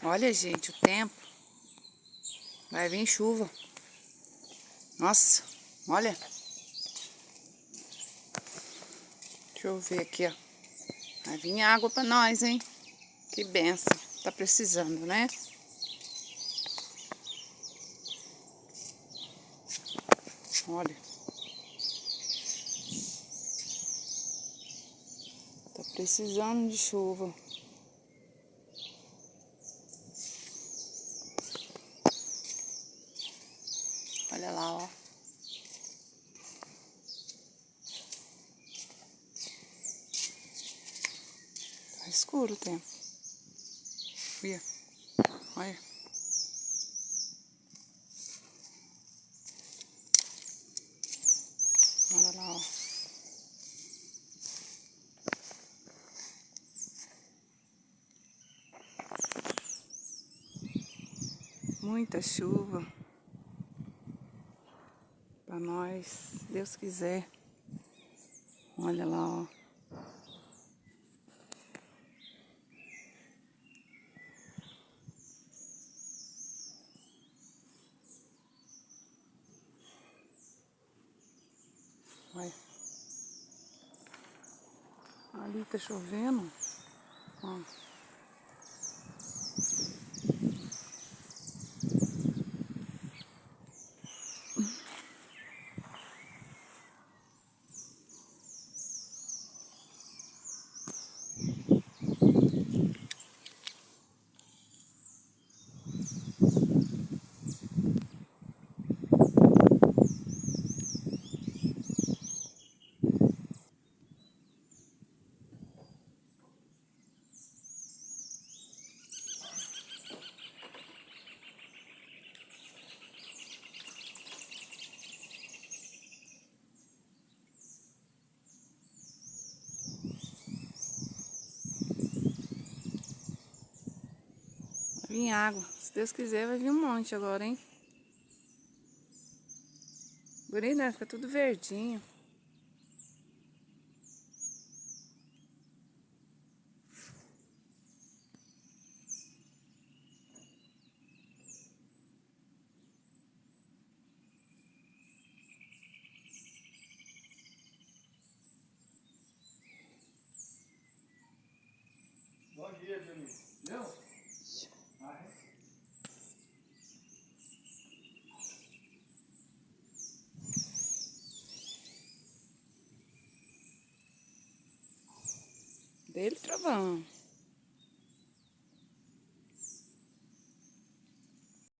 Olha, gente, o tempo. Vai vir chuva. Nossa, olha. Deixa eu ver aqui, ó. Vai vir água pra nós, hein? Que benção. Tá precisando, né? Olha. Tá precisando de chuva. Olha lá, ó. Tá escuro o tempo. Olha. Olha. Olha lá, ó. Muita chuva. Pra nós, se Deus quiser. Olha lá, ó. Olha. Ali tá chovendo. Ó. Vai vir água. Se Deus quiser, vai vir um monte agora, hein? Bonito, né? Fica tudo verdinho. Bom dia, Juninho. Deu? Dele, trovão.